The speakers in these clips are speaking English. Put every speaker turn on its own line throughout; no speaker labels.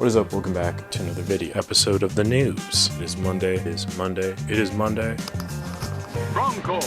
What is up? Welcome back to another video episode of the news. It is Monday. It is Monday. It is Monday.
Wrong call.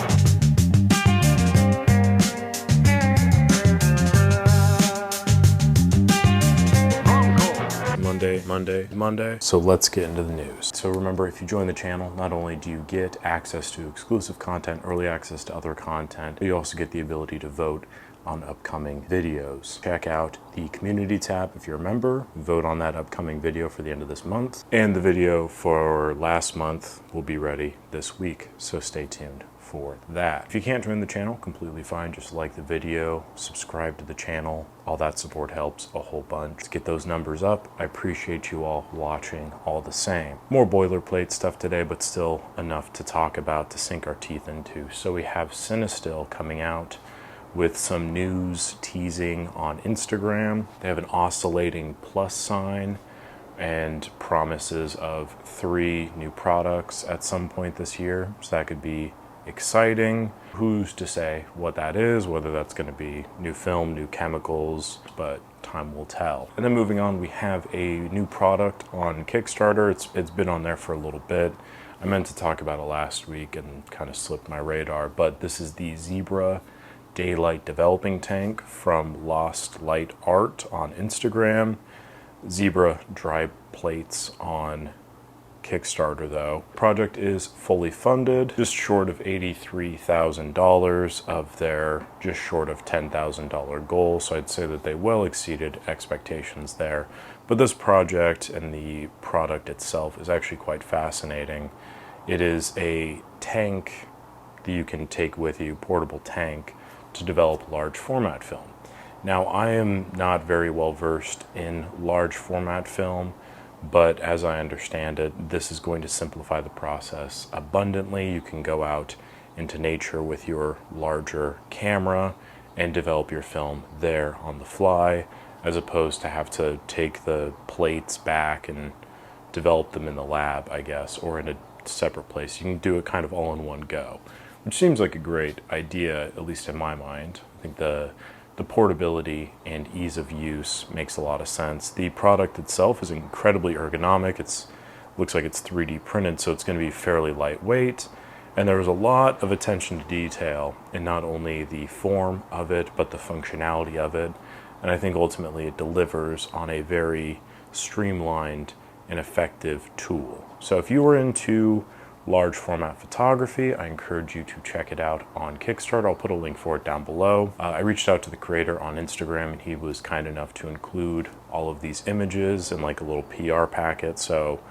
Monday. So let's get into the news. So remember, if you join the channel, not only do you get access to exclusive content, early access to other content, but you also get the ability to vote on upcoming videos. Check out the community tab if you're a member, vote on that upcoming video for the end of this month, and the video for last month will be ready this week, so stay tuned for that. If you can't join the channel, completely fine, just like the video, subscribe to the channel, all that support helps a whole bunch. Let's get those numbers up. I appreciate you all watching all the same. More boilerplate stuff today, but still enough to talk about, to sink our teeth into. So we have Cinestill coming out with some news teasing on Instagram. They have an oscillating plus sign and promises of 3 new products at some point this year. So that could be exciting. Who's to say what that is, whether that's going to be new film, new chemicals, but time will tell. And then moving on, we have a new product on Kickstarter. It's been on there for a little bit. I meant to talk about it last week and kind of slipped my radar, but this is the Zebra Daylight Developing Tank from Lost Light Art on Instagram. Zebra dry plates on Kickstarter though. Project is fully funded, just short of $83,000 of their just short of $10,000 goal, so I'd say that they well exceeded expectations there. But this project and the product itself is actually quite fascinating. It is a tank that you can take with you, portable tank, to develop large format film. Now, I am not very well versed in large format film, but as I understand it, this is going to simplify the process abundantly. You can go out into nature with your larger camera and develop your film there on the fly, as opposed to have to take the plates back and develop them in the lab, I guess, or in a separate place. You can do it kind of all in one go, which seems like a great idea, at least in my mind. I think the portability and ease of use makes a lot of sense. The product itself is incredibly ergonomic. It looks like it's 3D printed, so it's going to be fairly lightweight. And there was a lot of attention to detail in not only the form of it, but the functionality of it. And I think ultimately it delivers on a very streamlined and effective tool. So if you were into large format photography, I encourage you to check it out on Kickstarter. I'll put a link for it down below. I reached out to the creator on Instagram and he was kind enough to include all of these images in like a little PR packet. So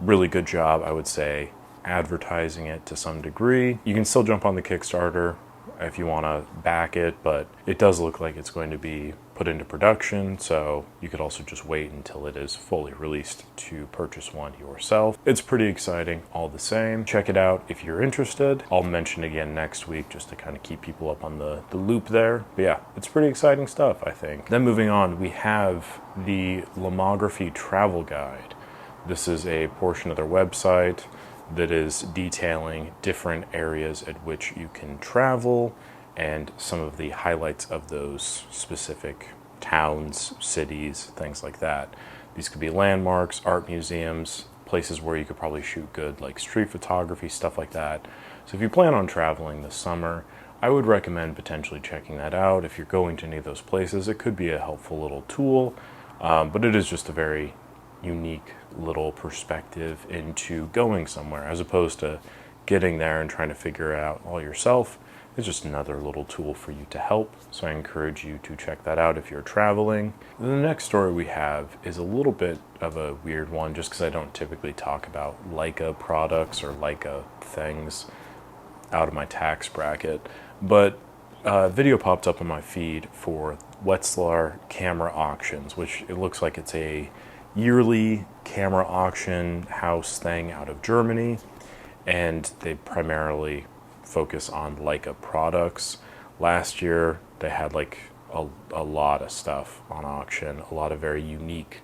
really good job, I would say, advertising it to some degree. You can still jump on the Kickstarter if you want to back it, but it does look like it's going to be put into production, so you could also just wait until it is fully released to purchase one yourself. It's pretty exciting all the same. Check it out if you're interested. I'll mention again next week just to kind of keep people up on the loop there. But yeah, it's pretty exciting stuff, I think. Then moving on, we have the Lomography travel guide. This is a portion of their website that is detailing different areas at which you can travel and some of the highlights of those specific towns, cities, things like that. These could be landmarks, art museums, places where you could probably shoot good like street photography, stuff like that. So if you plan on traveling this summer, I would recommend potentially checking that out. If you're going to any of those places, it could be a helpful little tool, but it is just a very unique little perspective into going somewhere, as opposed to getting there and trying to figure it out all yourself. It's just another little tool for you to help, so I encourage you to check that out if you're traveling. The next story we have is a little bit of a weird one, just because I don't typically talk about Leica products or Leica things out of my tax bracket, but a video popped up on my feed for Wetzlar Camera Auctions, which it looks like it's a yearly camera auction house thing out of Germany, and they primarily focus on Leica products. Last year they had like a lot of stuff on auction, a lot of very unique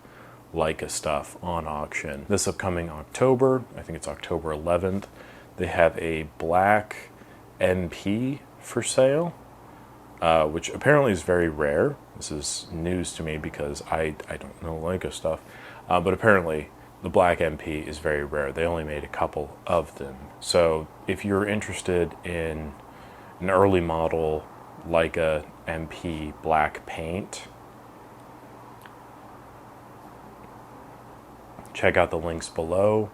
Leica stuff on auction. This upcoming October, I think it's October 11th, they have a black MP for sale, which apparently is very rare. This is news to me because I don't know Leica stuff. But apparently the black MP is very rare. They only made a couple of them. So if you're interested in an early model Leica MP black paint, check out the links below.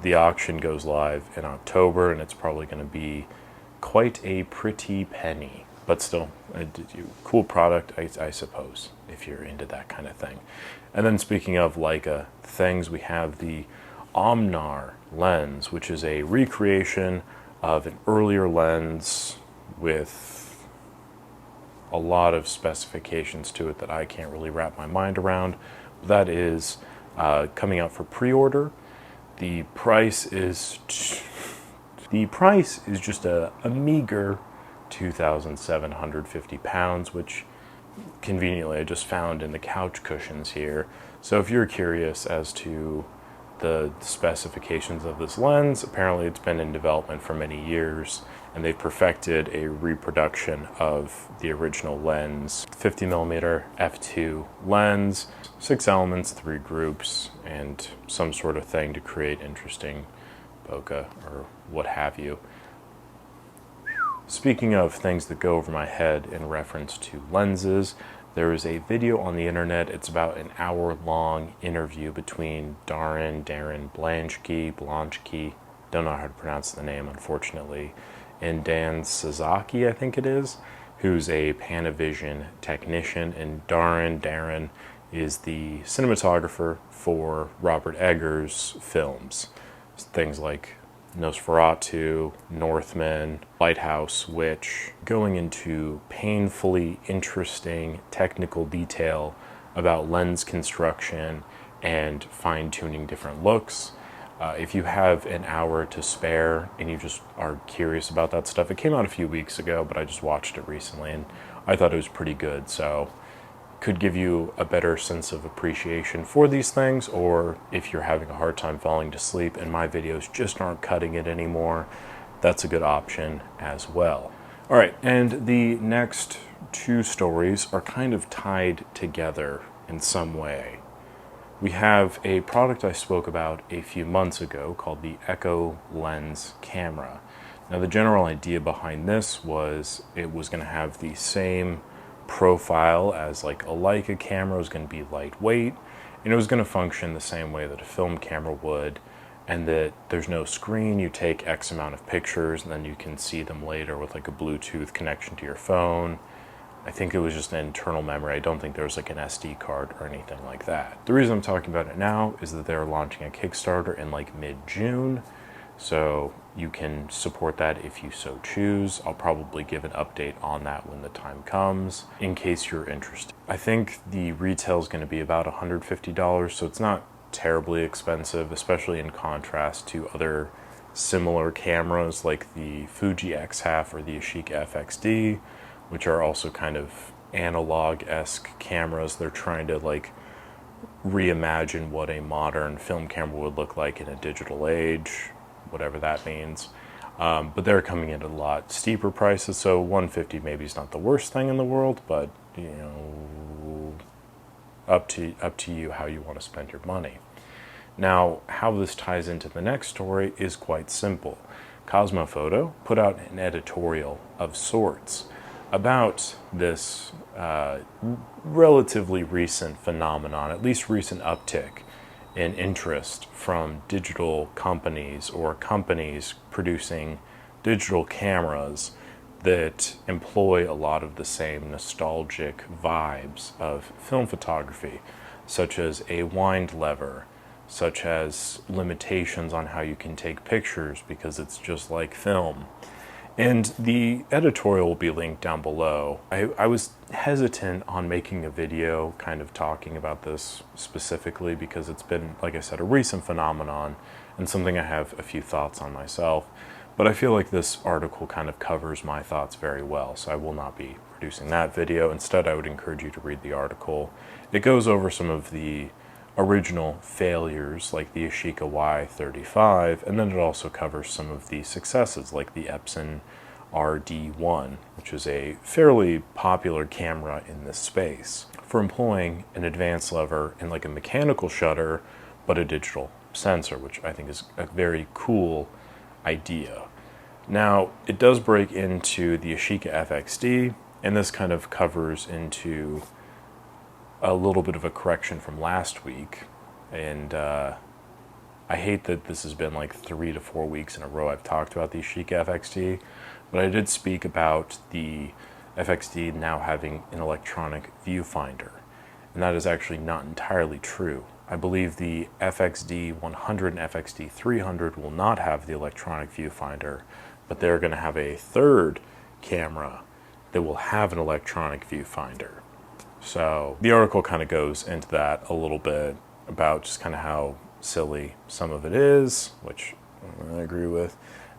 The auction goes live in October, and it's probably going to be quite a pretty penny, but still a cool product, I suppose, if you're into that kind of thing. And then speaking of Leica things, we have the Omnar Lens, which is a recreation of an earlier lens with a lot of specifications to it that I can't really wrap my mind around. That is coming out for pre-order. The price is just a meager £2,750, which conveniently I just found in the couch cushions here. So if you're curious as to the specifications of this lens, apparently it's been in development for many years, and they've perfected a reproduction of the original lens. 50mm f2 lens, 6 elements, 3 groups, and some sort of thing to create interesting bokeh or what have you. Speaking of things that go over my head in reference to lenses, there is a video on the internet. It's about an hour-long interview between Darren Blanchke, don't know how to pronounce the name, unfortunately, and Dan Sasaki, I think it is, who's a Panavision technician, and Darren is the cinematographer for Robert Eggers' films. Things like Nosferatu, Northman, Lighthouse, Witch, going into painfully interesting technical detail about lens construction and fine-tuning different looks. If you have an hour to spare and you just are curious about that stuff, it came out a few weeks ago, but I just watched it recently and I thought it was pretty good, so could give you a better sense of appreciation for these things. Or if you're having a hard time falling to sleep and my videos just aren't cutting it anymore, that's a good option as well. All right, and the next two stories are kind of tied together in some way. We have a product I spoke about a few months ago called the Echolens camera. Now the general idea behind this was it was going to have the same profile as like a Leica camera. It was going to be lightweight, and it was going to function the same way that a film camera would, and that there's no screen. You take X amount of pictures and then you can see them later with like a Bluetooth connection to your phone. I think it was just an internal memory. I don't think there was like an SD card or anything like that. The reason I'm talking about it now is that they're launching a Kickstarter in like mid-June, so you can support that if you so choose. I'll probably give an update on that when the time comes, in case you're interested. I think the retail is going to be about $150, so it's not terribly expensive, especially in contrast to other similar cameras like the Fuji X-Half or the Yashica FXD, which are also kind of analog-esque cameras. They're trying to like reimagine what a modern film camera would look like in a digital age, whatever that means. But they're coming in at a lot steeper prices, so $150 maybe is not the worst thing in the world, but you know, up to you how you want to spend your money. Now, how this ties into the next story is quite simple. Kosmofoto put out an editorial of sorts about this relatively recent phenomenon, at least recent uptick in interest from digital companies or companies producing digital cameras that employ a lot of the same nostalgic vibes of film photography, such as a wind lever, such as limitations on how you can take pictures because it's just like film. And the editorial will be linked down below. I was hesitant on making a video kind of talking about this specifically because it's been, like I said, a recent phenomenon and something I have a few thoughts on myself. But I feel like this article kind of covers my thoughts very well, so I will not be producing that video. Instead, I would encourage you to read the article. It goes over some of the original failures like the Yashica Y35, and then it also covers some of the successes like the Epson RD1, which is a fairly popular camera in this space. for employing an advanced lever and like a mechanical shutter, but a digital sensor, which I think is a very cool idea. Now, it does break into the Yashica FXD, and this kind of covers into a little bit of a correction from last week. And I hate that this has been like 3 to 4 weeks in a row I've talked about the Yashica FXD, but I did speak about the FXD now having an electronic viewfinder, and that is actually not entirely true. I believe the FXD 100 and FXD 300 will not have the electronic viewfinder, but they're going to have a third camera that will have an electronic viewfinder. So the article kind of goes into that a little bit about just kind of how silly some of it is, which I don't really agree with.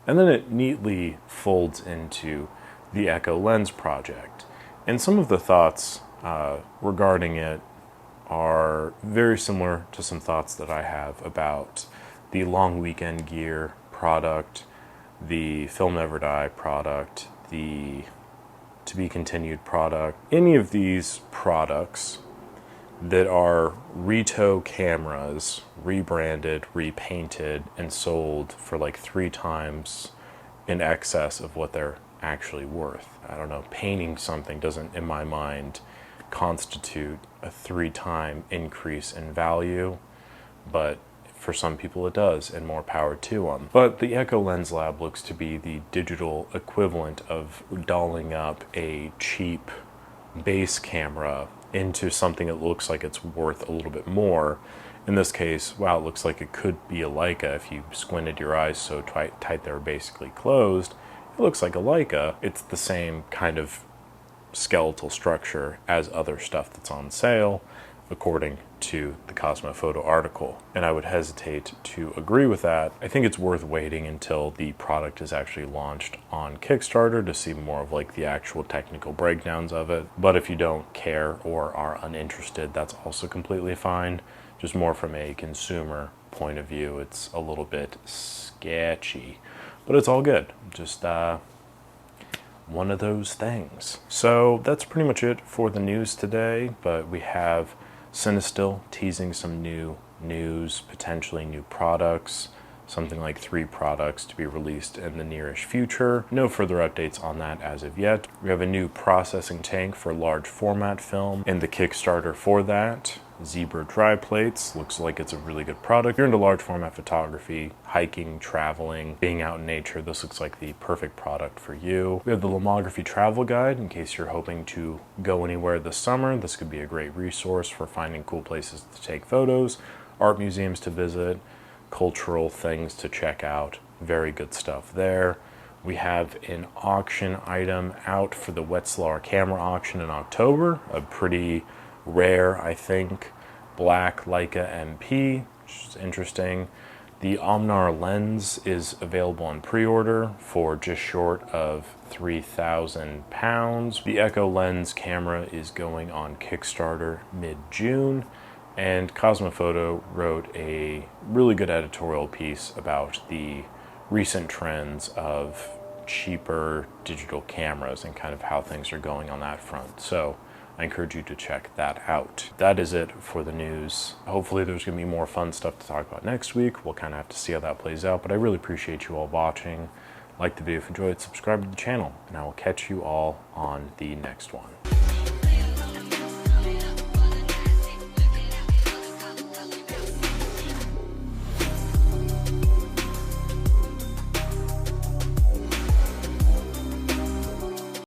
And then it neatly folds into the Echolens project. And some of the thoughts regarding it are very similar to some thoughts that I have about the Long Weekend Gear product, the Film Never Die product, the To Be Continued product. Any of these products that are reto cameras, rebranded, repainted, and sold for like 3 times in excess of what they're actually worth. I don't know, painting something doesn't, in my mind, constitute a 3-time increase in value, but for some people it does, and more power to them. But the Echolens Lab looks to be the digital equivalent of dolling up a cheap base camera into something that looks like it's worth a little bit more. In this case, wow, it looks like it could be a Leica if you squinted your eyes so tight they're basically closed. It looks like a Leica. It's the same kind of skeletal structure as other stuff that's on sale, according to the Kosmofoto article. And I would hesitate to agree with that. I think it's worth waiting until the product is actually launched on Kickstarter to see more of like the actual technical breakdowns of it. But if you don't care or are uninterested, that's also completely fine. Just more from a consumer point of view, it's a little bit sketchy, but it's all good. Just one of those things. So that's pretty much it for the news today, but we have Cinestill teasing some new news, potentially new products, something like 3 products to be released in the nearish future. No further updates on that as of yet. We have a new processing tank for large format film and the Kickstarter for that. Zebra dry plates, looks like it's a really good product. If you're into large format photography, hiking, traveling, being out in nature, this looks like the perfect product for you. We have the Lomography travel guide in case you're hoping to go anywhere this summer. This could be a great resource for finding cool places to take photos, art museums to visit, cultural things to check out. Very good stuff there. We have an auction item out for the Wetzlar camera auction in October, a pretty rare, I think, black Leica MP, which is interesting. The Omnar Lens is available on pre-order for just short of £3,000. The Echolens camera is going on Kickstarter mid-June, and Kosmofoto wrote a really good editorial piece about the recent trends of cheaper digital cameras and kind of how things are going on that front. So I encourage you to check that out. That is it for the news. Hopefully there's going to be more fun stuff to talk about next week. We'll kind of have to see how that plays out, but I really appreciate you all watching. Like the video if you enjoyed, subscribe to the channel, and I will catch you all on the next one.